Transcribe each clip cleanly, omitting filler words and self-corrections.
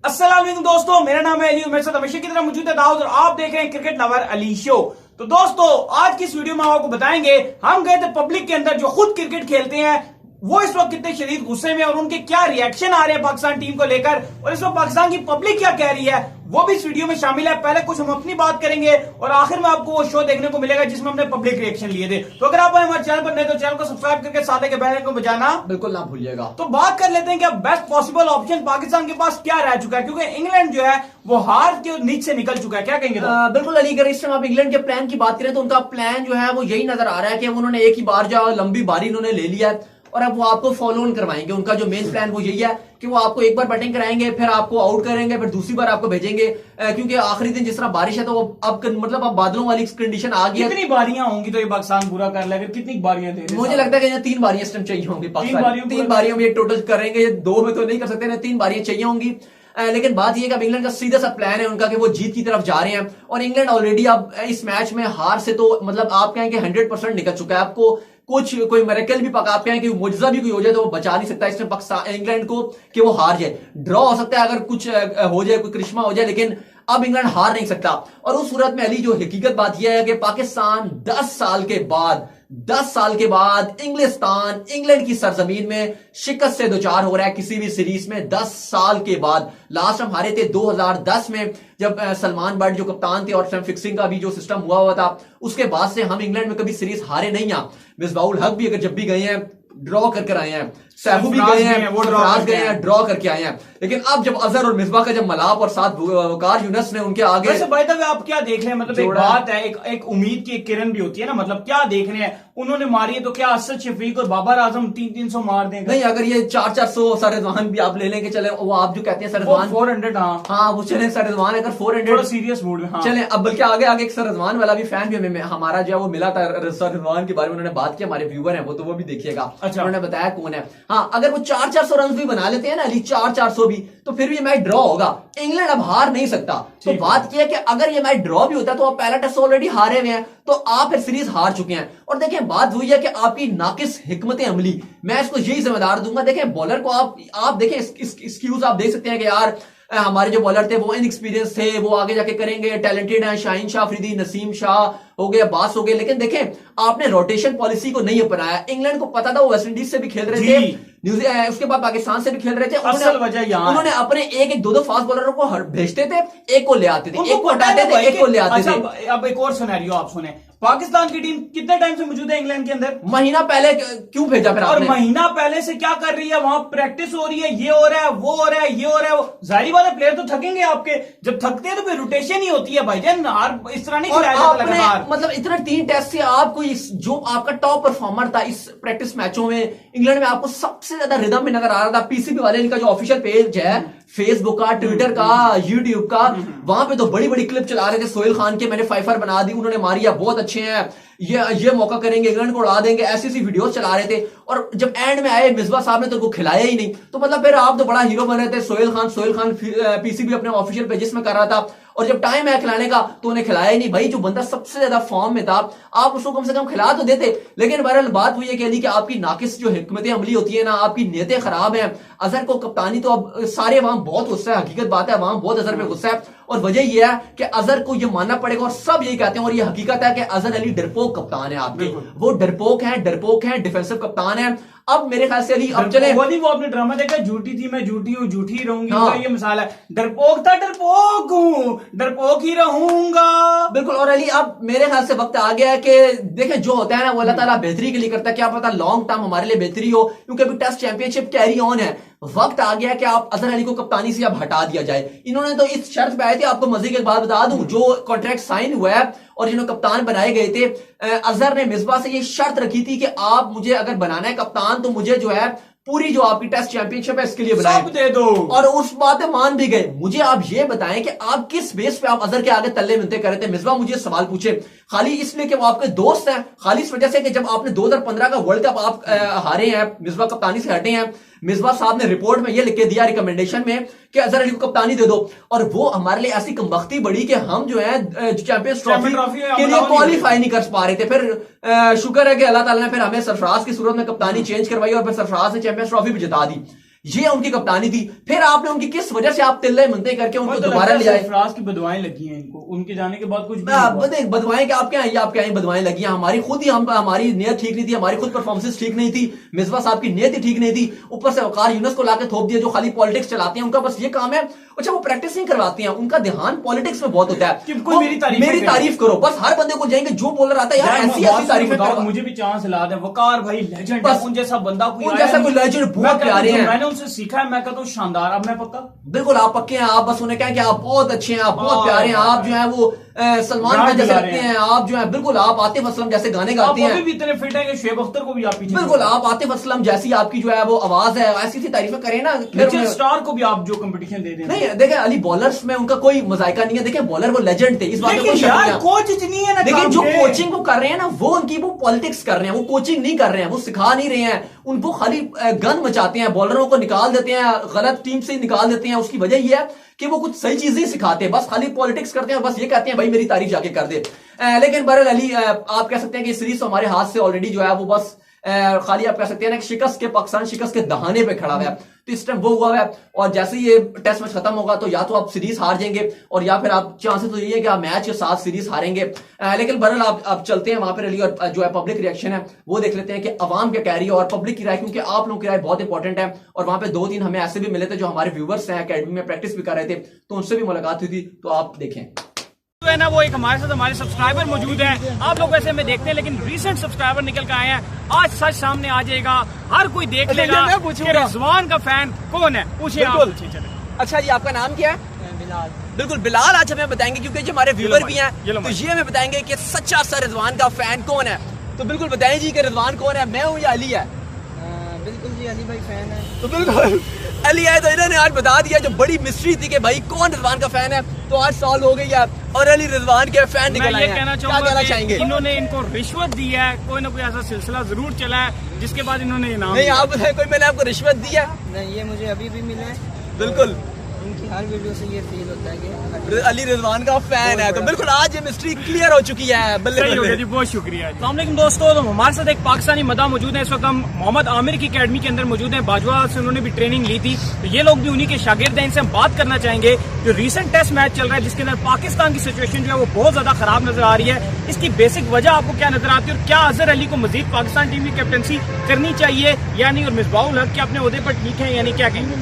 अस्सलाम वालेकुम दोस्तों, मेरा नाम है अली। मेरे साथ हमेशा की तरह मौजूद है दाऊद और आप देख रहे हैं क्रिकेट लवर अली शो। तो दोस्तों, आज की इस वीडियो में हम आपको बताएंगे हम गए थे पब्लिक के अंदर जो खुद क्रिकेट खेलते हैं वो इस वक्त कितने शदीद गुस्से में और उनके क्या रिएक्शन आ रहे हैं पाकिस्तान टीम को लेकर और इस वक्त पाकिस्तान की पब्लिक क्या कह रही है वो भी इस वीडियो में शामिल है। पहले कुछ हम अपनी बात करेंगे और आखिर में आपको वो शो देखने को मिलेगा जिसमें हमने पब्लिक रिएक्शन लिए थे। तो अगर आप हमारे चैनल पर नए तो चैनल को सब्सक्राइब करके साथ के बेल आइकन को बजाना बिल्कुल ना भूलिएगा। तो बात कर लेते हैं कि बेस्ट पॉसिबल ऑप्शन पाकिस्तान के पास क्या रह चुका है, क्योंकि इंग्लैंड जो है वो हार के नीचे से निकल चुका है। क्या कहेंगे? बिल्कुल अली, अगर इस टाइम आप इंग्लैंड के प्लान की बात करें तो उनका प्लान जो है वो यही नजर आ रहा है कि उन्होंने एक ही बार जो लंबी बारी उन्होंने ले लिया है और अब वो आपको फॉलो ऑन करवाएंगे। उनका जो मेन प्लान वो यही है कि वो आपको एक बार बैटिंग कराएंगे, फिर आपको आउट करेंगे, फिर दूसरी बार आपको भेजेंगे, क्योंकि आखिरी दिन जिस तरह बारिश है तो वो अब मतलब अब बादलों वाली कंडीशन आ गई है। कितनी बारियां होंगी तो ये पाकिस्तान पूरा कर लेगा? कितनी बारियां दे? मुझे लगता है कि 3 बारियां इस टाइम चाहिए होंगी पाकिस्तान। 3 बारियों में टोटल करेंगे, 2 में तो नहीं कर सकते, 3 बारियां चाहिए होंगी। लेकिन बात यह कि इंग्लैंड का सीधा सा प्लान है उनका कि वो जीत की तरफ जा रहे हैं और इंग्लैंड ऑलरेडी अब इस मैच में हार से तो मतलब आप कहें कि 100% निकल चुका है। आपको कुछ कोई मिरेकल भी आप कहें कि मुजजा भी कोई हो जाए तो वो बचा नहीं सकता इसमें पाकिस्तान इंग्लैंड को कि वो हार जाए। ड्रॉ हो सकता है अगर कुछ हो जाए, कोई करिश्मा हो जाए, लेकिन अब इंग्लैंड हार नहीं सकता। और उस सूरत में अली जो हकीकत बात यह है कि पाकिस्तान 10 साल के बाद इंग्लैंड की सरजमीन में शिकस्त से दोचार हो रहा है किसी भी सीरीज में। 10 साल के बाद लास्ट हम हारे थे 2010 में जब सलमान बट जो कप्तान थे और फिक्सिंग का भी जो सिस्टम हुआ था, उसके बाद से हम इंग्लैंड में कभी सीरीज हारे नहीं हैं। मिसबाउल हक भी अगर जब भी गए हैं ड्रॉ करके आए हैं, सैफू भी गए हैं, वो ड्रॉ करके आए हैं। लेकिन अब जब अजहर और मिसबा का जब मलाप और साथ वकार यूनस ने उनके आगे आप क्या देख रहे हैं? मतलब एक बात है, एक उम्मीद की एक किरण भी होती है ना, मतलब क्या देख रहे हैं? उन्होंने मारी है तो क्या असद शफीक और बाबर आजम 300 मार देंगे? नहीं, अगर ये 400 सरजवान भी आप ले लेंगे, चले वो आप जो कहते हैं सरजवान 400, हाँ वो चले सरजवान अगर 400 सीरियस मूड में, हाँ चले। अब बल्कि आगे एक सरजवान वाला भी फैन भी हमारा जो है वो मिला था, सरजवान के बारे में उन्होंने बात की, हमारे व्यूअर हैं वो तो वो भी देखिएगा। अच्छा, उन्होंने बताया कौन है। हाँ, अगर वो 400 रन भी बना लेते हैं ना अली, 400 भी, तो फिर भी मैच ड्रॉ होगा। इंग्लैंड अब हार नहीं सकता। तो बात यह है कि अगर ये मैच ड्रॉ भी होता है तो आप पहला टेस्ट ऑलरेडी हारे हुए हैं, तो आप फिर सीरीज हार चुके हैं। और देखें बात वही है कि आपकी नाकिस हिकमत अमली, मैं इसको यही जिम्मेदार दूंगा। देखें बॉलर को आप देखें एक्सक्यूज आप देख सकते हैं कि यार हमारे जो बॉलर थे वो इनएक्सपीरियंस थे, वो आगे जाके करेंगे, टैलेंटेड हैं, शाहीन शाह अफरीदी, नसीम शाह हो गए, अब्बास हो गए, लेकिन देखें आपने रोटेशन पॉलिसी को नहीं अपनाया। इंग्लैंड को पता था वो वेस्ट इंडीज से भी खेल रहे थे, उसके बाद पाकिस्तान से भी खेल रहे थे। उन्होंने अपने एक 2 फास्ट बॉलरों को भेजते थे, एक को ले आते थे, एक को हटाते थे, एक को ले आते थे। अब एक और सिनेरियो आप सुने, पाकिस्तान की टीम कितने टाइम से मौजूद है इंग्लैंड के अंदर? महीना पहले क्यों भेजा फिर आपने? और महीना पहले से क्या कर रही है? वहां प्रैक्टिस हो रही है, ये हो रहा है, वो हो रहा है, ये हो रहा है। जाहिर बात है प्लेयर तो थकेंगे आपके, जब थकते हैं तो फिर रोटेशन ही होती है भाईजान। इस तरह नहीं खिलाया जाता लगातार। मतलब इतने 3 टेस्ट से आपको जो आपका टॉप परफॉर्मर था इस प्रैक्टिस मैचों में इंग्लैंड में, आपको सबसे ज्यादा रिदम में नजर आ रहा था। पीसीबी वाले इनका जो ऑफिशियल पेज है फेसबुक का, ट्विटर का, यूट्यूब का, वहां पे तो बड़ी बड़ी क्लिप चला रहे थे सोहेल खान के, मैंने 5 बना दी, उन्होंने मारी है, बहुत अच्छे हैं, ये मौका करेंगे, इंग्लैंड को उड़ा देंगे, ऐसी वीडियोस चला रहे थे। और जब एंड में आए मिसबा साहब ने तो उनको खिलाया ही नहीं, तो मतलब फिर आप तो बड़ा हीरो बन रहे थे। सोहेल खान पीसीबी अपने ऑफिशियल पेजेस में कर रहा था और जब टाइम है खिलाने का तो उन्हें खिलाया ही नहीं। भाई जो बंदा सबसे ज्यादा फॉर्म में था आप उसको कम से कम खिला तो देते। लेकिन बहरहाल बात हुई है कि आपकी नाकिस जो हिकमत अमली होती है ना, आपकी नीयतें खराब हैं। अजहर को कप्तानी तो अब सारे वहां बहुत गुस्सा है, हकीकत बात है वहां बहुत अजहर पे गुस्सा है और वजह यह है कि अजहर को यह मानना पड़ेगा और सब यही कहते हैं और यह हकीकत है कि अजहर अली डरपोक कप्तान है आपके। वो डरपोक है, डिफेंसिव कप्तान है। अब मेरे ख्याल से अली अब चले वो आपने ड्रामा देखा, झूठी थी मैं झूठी हूँ, झूठी रहूंगी। हाँ। ये मिसाल है, डरपोक था, डरपोक हूँ, डरपोक ही रहूंगा। बिल्कुल। और अली अब मेरे ख्याल से वक्त आ गया है कि देखें जो होता है ना वो अल्लाह ताला बेहतरी के लिए करता है, क्या पता लॉन्ग टर्म हमारे लिए बेहतरी हो, क्योंकि अभी टेस्ट चैंपियनशिप कैरी ऑन है। वक्त आ गया कि आप अजहर अली को कप्तानी से अब हटा दिया जाए। इन्होंने तो इस शर्त पे आए थे, आपको मजे की बात बता दूं, जो कॉन्ट्रैक्ट साइन हुआ है और जिन्होंने कप्तान बनाए गए थे, अजहर ने मिसबा से ये शर्त रखी थी कि आप मुझे अगर बनाना है कप्तान तो मुझे जो है पूरी जो आपकी टेस्ट चैंपियनशिप है इसके लिए बनाए, सब दे दो। और उस बात मान भी गए। मुझे आप ये बताएं कि आप किस बेस पे आप अजहर के आगे तल्ले मिलते कर रहे थे? मिसबा मुझे सवाल पूछे, खाली इसलिए कि वो आपके दोस्त हैं, खाली इस वजह से कि जब आपने 2015 का वर्ल्ड कप आप हारे हैं, मिसबा कप्तानी से हटे हैं, मिसबा साहब ने रिपोर्ट में ये लिख के दिया रिकमेंडेशन में कि अजहर अली को कप्तानी दे दो, और वो हमारे लिए ऐसी कमबख्ती बड़ी कि हम जो है चैंपियंस ट्रॉफी के लिए क्वालिफाई नहीं कर पा रहे थे। फिर शुक्र है कि अल्लाह ताला ने फिर हमें सरफराज की सूरत में कप्तानी चेंज करवाई और फिर सरफराज ने चैंपियंस ट्रॉफी भी जिता दी। ये उनकी कप्तानी थी। फिर आपने उनकी किस वजह से आप तिल्ले मंदे करके उनको दोबारा ले आए? सरफराज की बदवाएं लगी हैं इनको, उनके जाने के बाद कुछ भी बदवाएं क्या आपके यहाँ, आपके यहाँ बदवाएं लगी हैं? हमारी खुद ही हमारी नीयत ठीक नहीं थी, हमारी खुद परफॉर्मेंस ठीक नहीं थी, मिसबा साहब की नीयत ही ठीक नहीं थी, ऊपर से वकार यूनुस को लाके थोप दिया जो खाली पॉलिटिक्स चलाते हैं। उनका बस ये काम है, अच्छा वो प्रैक्टिस नहीं करवाते हैं, उनका ध्यान पॉलिटिक्स में बहुत होता है। मेरी तारीफ करो बस, हर बंदे को जाएंगे जो बोलर आता है यार ऐसी तारीफ करो। मुझे भी चांस ला दे, वकार भाई लेजेंड है, उन जैसा बंदा कोई जैसा कोई लेजेंड बहुत प्यारे हैं, मैंने उनसे सीखा है, मैं कहता हूँ शानदार। अब मैं पक्का बिल्कुल आप पक्के हैं, आप बस उन्हें कहें कि आप बहुत अच्छे हैं, आप बहुत प्यारे हैं, आप जो है वो सलमान खान जैसे लगते हैं, आप जो है बिल्कुल आप आतिफ असलम जैसे गाने गाते हैं, अभी भी इतने फिट है कि शुएब अख्तर को भी आप पीछे, बिल्कुल आप आतिफ असलम जैसी आपकी जो है वो आवाज है, ऐसी तारीफें करें ना। फिर स्टार को भी आप जो कंपटीशन दे दें। नहीं देखें अली बॉलर्स में उनका कोई मजायका नहीं है, देखें बॉलर वो लेजेंड थे, इस बात में कोई शक नहीं है, कोच नहीं है ना, लेकिन जो कोचिंग वो कर रहे हैं ना वो उनकी वो पॉलिटिक्स कर रहे हैं, वो कोचिंग नहीं कर रहे हैं, वो सिखा नहीं रहे हैं, उनको खाली गन मचाते हैं, बॉलरों को निकाल देते हैं, गलत टीम से निकाल देते हैं। उसकी वजह यह है कि वो कुछ सही चीजें सिखाते हैं, बस खाली पॉलिटिक्स करते हैं, बस ये कहते हैं भाई मेरी तारीफ जाके कर दे। लेकिन बहरहाल अली आप कह सकते हैं कि सीरीज तो हमारे हाथ से ऑलरेडी जो है वो बस खाली आप कह सकते हैं ना कि शिकस्त के पाकिस्तान शिकस्त के दहाने पे खड़ा हुआ है, तो इस टाइम वो हुआ है। और जैसे ही ये टेस्ट मैच खत्म होगा तो या तो आप सीरीज हार जाएंगे और या फिर आप चांसेस तो यही है कि आप मैच के साथ सीरीज हारेंगे। लेकिन बहरहाल आप चलते हैं वहां पर अली और जो है पब्लिक रिएक्शन है वो देख लेते हैं कि अवाम क्या कह रही है और पब्लिक की राय, क्योंकि आप लोगों की राय बहुत इंपॉर्टेंट है। और वहां पे 2-3 हमें ऐसे भी मिले थे जो हमारे व्यूवर्स हैं, अकेडमी में प्रैक्टिस भी कर रहे थे, तो उनसे भी मुलाकात हुई थी, तो आप देखें। तो है ना वो एक हमारे साथ हमारे सब्सक्राइबर मौजूद हैं, आप लोग वैसे में देखते हैं लेकिन रीसेंट सब्सक्राइबर निकल कर आए हैं, आज सच सामने आ जाएगा, हर कोई देख लेगा कि रिजवान का फैन कौन है, पूछिए आप। अच्छा जी आपका नाम क्या है? बिलाल। बिल्कुल बिलाल, आज हमें बताएंगे क्योंकि जो हमारे व्यूअर भी हैं तो ये हमें बताएंगे कि सच्चा सा रिजवान का फैन कौन है, तो बिल्कुल बताएं जी कि रिजवान कौन है, मैं हूँ या अली है? बिल्कुल जी अली भाई फैन है। तो बिल्कुल अली है, तो इन्होंने आज बता दिया जो बड़ी मिस्ट्री थी कि भाई कौन रिजवान का फैन है, तो आज सॉल्व हो गई है और अली रिजवान के फैन निकल आए हैं। क्या कहना चाहेंगे? इन्होंने इनको रिश्वत दी है, कोई ना कोई ऐसा सिलसिला जरूर चला है जिसके बाद इन्होंने इनाम नहीं आप बताएं, कोई मैंने आपको रिश्वत दी है? नहीं ये मुझे अभी भी मिला है। बिल्कुल इनकी हर वीडियो से ये फील होता है कि अली रिजवान का फैन है, तो बिल्कुल आज ये मिस्ट्री क्लियर हो चुकी है। सही हो गया जी, बहुत शुक्रिया। अस्सलाम वालेकुम दोस्तों, तो हमारे साथ एक पाकिस्तानी मदा मौजूद है, इस वक्त हम मोहम्मद आमिर की अकेडमी के अंदर मौजूद हैं, बाजवा से उन्होंने भी ट्रेनिंग ली थी, तो ये लोग भी उन्हीं के शागिर्द हैं। इनसे हम बात करना चाहेंगे जो रीसेंट टेस्ट मैच चल रहा है जिसके अंदर पाकिस्तान की सिचुएशन जो है वो बहुत ज्यादा खराब नजर आ रही है, इसकी बेसिक वजह आपको क्या नजर आती है और क्या अजहर अली को मजीद पाकिस्तान टीम की कैप्टनसी करनी चाहिए या नहीं, और मिसबाहुल हक के अपने ओहदे पर ठीक है यानी क्या कहेंगे?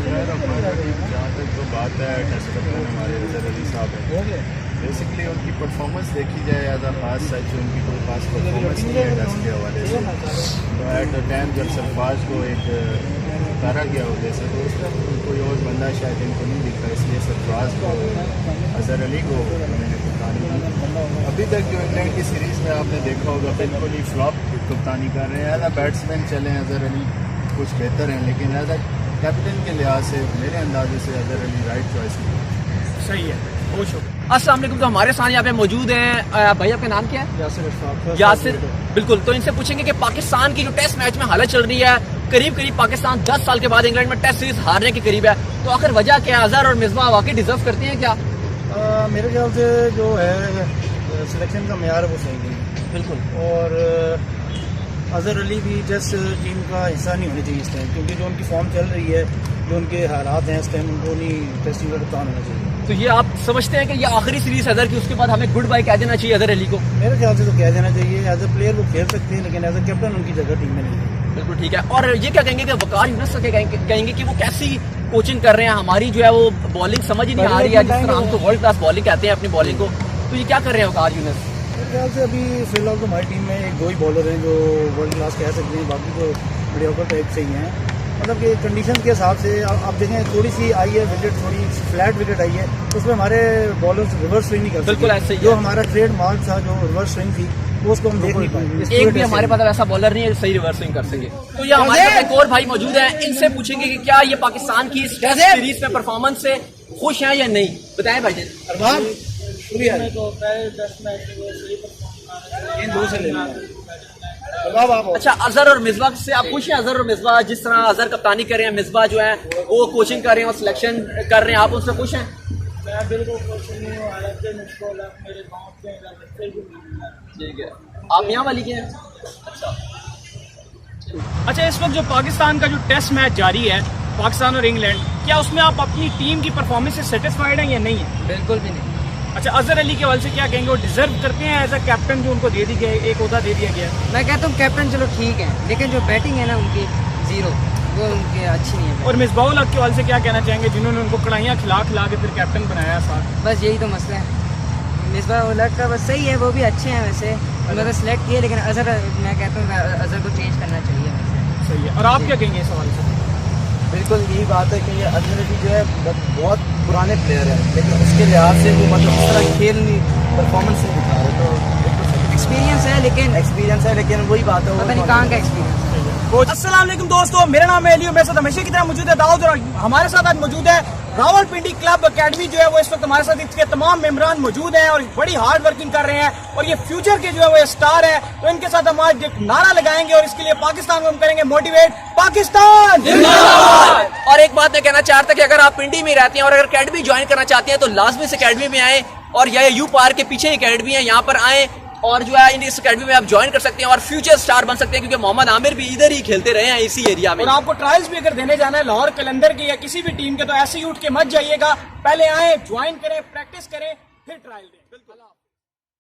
जहाँ तक जो बात है टेस्ट कैप्टन हमारे अजहर अली साहब है, बेसिकली उनकी परफॉर्मेंस देखी जाए एज अ खास सच उनकी कोई खास परफॉर्मेंस नहीं है टेस्ट के हवाले से। तो एट द टाइम जब सरफराज को एक उतारा गया हो जैसे, तो उस टाइम कोई और बंदा शायद इनको नहीं दिखा, इसलिए सरफराज को अजहर अली को उन्होंने कप्तानी की। अभी तक जो इंग्लैंड की सीरीज़ में आपने देखा होगा बिल्कुल ही फ्लॉप कप्तानी कर रहे हैं। एज अ बैट्समैन चले अजहर अली कुछ बेहतर हैं, लेकिन एज अ कैप्टन के लिहाज से मेरे अंदाजे से अजहर अली राइट चॉइस नहीं। सही है, बहुत शुक्रिया। अस्सलाम वालेकुम, तो हमारे साथ यहाँ पे मौजूद हैं भाई, आपका नाम क्या है? यासिर। बिल्कुल, तो इनसे पूछेंगे कि पाकिस्तान की जो टेस्ट मैच में हालत चल रही है, करीब करीब पाकिस्तान 10 साल के बाद इंग्लैंड में टेस्ट सीरीज हारने के करीब है, तो आखिर वजह क्या है? अजहर और मिसबा वाकई डिजर्व करते हैं क्या? मेरे ख्याल से जो है सिलेक्शन का मेयार वो सही नहीं है बिल्कुल, और अजहर अली भी जस्ट टीम का हिस्सा नहीं होने चाहिए इस टाइम, क्योंकि जो उनकी फॉर्म चल रही है, जो उनके हालात हैं इस टाइम, उनको नहीं टेस्ट टीम का कप्तान होना चाहिए। तो ये आप समझते हैं कि ये आखिरी सीरीज अजहर की, उसके बाद हमें गुड बाय कह देना चाहिए अजहर अली को? मेरे ख्याल से तो कह देना चाहिए, एज ए प्लेयर वो खेल सकते हैं, लेकिन एज ए कैप्टन उनकी जगह टीम में नहीं है। बिल्कुल ठीक है। और ये क्या कहेंगे कि वकार यूनुस के कहेंगे कि वो कैसी कोचिंग कर रहे हैं, हमारी जो है वो बॉलिंग समझ ही नहीं आ रही है, जिस तरह हम तो वर्ल्ड क्लास बॉलिंग कहते हैं अपनी बॉलिंग को, तो ये क्या कर रहे हैं वकार यूनुस? मेरे ख्याल से अभी फिलहाल तो हमारी टीम में 2 ही बॉलर हैं जो वर्ल्ड क्लास कह सकते हैं, बाकी तो मीडियोकर टाइप से ही हैं। मतलब कि कंडीशन के हिसाब से आप देखें, थोड़ी सी आई है विकेट, थोड़ी फ्लैट विकेट आई है, तो उसमें हमारे बॉलर्स रिवर्स स्विंग नहीं कर सकते। बिल्कुल ऐसे ही जो हमारा ट्रेड मार्क था, जो रिवर्स स्विंग थी, वो उसको हम देख नहीं पाए। एक भी हमारे पास ऐसा बॉलर नहीं है सही रिवर्स स्विंग कर सके। तो ये हमारे पास एक और भाई मौजूद है, इनसे पूछेंगे कि क्या ये पाकिस्तान की इस टेस्ट सीरीज में परफॉर्मेंस से खुश हैं या नहीं, बताएं भाई जी। इन 2 से लेना। अच्छा, अजहर और मिसबा से आप खुश हैं? अजहर और मिसबा जिस तरह अजहर कप्तानी कर रहे हैं, मिसबा जो है वो कोचिंग कर रहे हैं और सिलेक्शन कर रहे हैं, आप उससे खुश हैं? मैं बिल्कुल खुश नहीं हूँ, हालांकि मुझको मेरे गाँव के ठीक है। आप यहाँ वाली के हैं? अच्छा बिल्कुल। अच्छा, इस वक्त जो पाकिस्तान का जो टेस्ट मैच जारी है, पाकिस्तान और इंग्लैंड, क्या उसमें आप अपनी टीम की परफॉर्मेंस से सेटिस्फाइड हैं या नहीं है? बिल्कुल भी नहीं। अच्छा, अजहर अली के हवाले से क्या कहेंगे? वो डिजर्व करते हैं एज अ कैप्टन जो उनको दे दी गई, एक ओहदा दे दिया गया है? मैं कहता हूँ कैप्टन चलो ठीक है, लेकिन जो बैटिंग है ना उनकी जीरो, वो उनकी अच्छी नहीं है। और मिसबाहुल हक के हवाले से क्या कहना चाहेंगे, जिन्होंने उनको कढ़ाइयाँ खिला खिला के फिर कैप्टन बनाया साथ? बस यही तो मसला है। मिसबाहुल हक का बस सही है, वो भी अच्छे हैं वैसे, उन्होंने सेलेक्ट किए, लेकिन अजहर, मैं कहता हूँ अजहर को चेंज करना चाहिए वैसे। सही है। और आप क्या कहेंगे इस हवाले से? बिल्कुल यही बात है कि ये अजहर अली जो है बहुत पुराने प्लेयर है, लेकिन उसके लिहाज से वो मतलब इस तरह खेल नहीं, परफॉर्मेंस नहीं दिखा रहे, तो एक्सपीरियंस है लेकिन एक्सपीरियंस है, लेकिन वही बात है, पता नहीं कहाँ का एक्सपीरियंस है। अस्सलाम वालेकुम दोस्तों, मेरा नाम है अली, मेरे साथ हमेशा की तरह मौजूद है दाऊद, और हमारे साथ आज मौजूद है रावलपिंडी क्लब अकेडमी जो है वो इस वक्त हमारे साथ इसके तमाम मेंबरान मौजूद हैं और बड़ी हार्ड वर्किंग कर रहे हैं, और ये फ्यूचर के जो है वो स्टार है। तो इनके साथ हम आज एक नारा लगाएंगे और इसके लिए पाकिस्तान को हम करेंगे मोटिवेट, पाकिस्तान जिंदाबाद। और एक बात मैं कहना चाहता कि अगर आप पिंडी में रहते हैं और अगर अकेडमी ज्वाइन करना चाहते हैं तो लाजमी से अकेडमी में आए, और यह यू पार्क के पीछे अकेडमी है, यहाँ पर आए और जो है इस अकेडमी में आप ज्वाइन कर सकते हैं और फ्यूचर स्टार बन सकते हैं, क्योंकि मोहम्मद आमिर भी इधर ही खेलते रहे हैं इसी एरिया में। और आपको ट्रायल्स भी अगर देने जाना है लाहौर कलंदर के या किसी भी टीम के, तो ऐसे ही उठ के मत जाइएगा, पहले आए, ज्वाइन करें, प्रैक्टिस करें, फिर ट्रायल दें। बिल्कुल।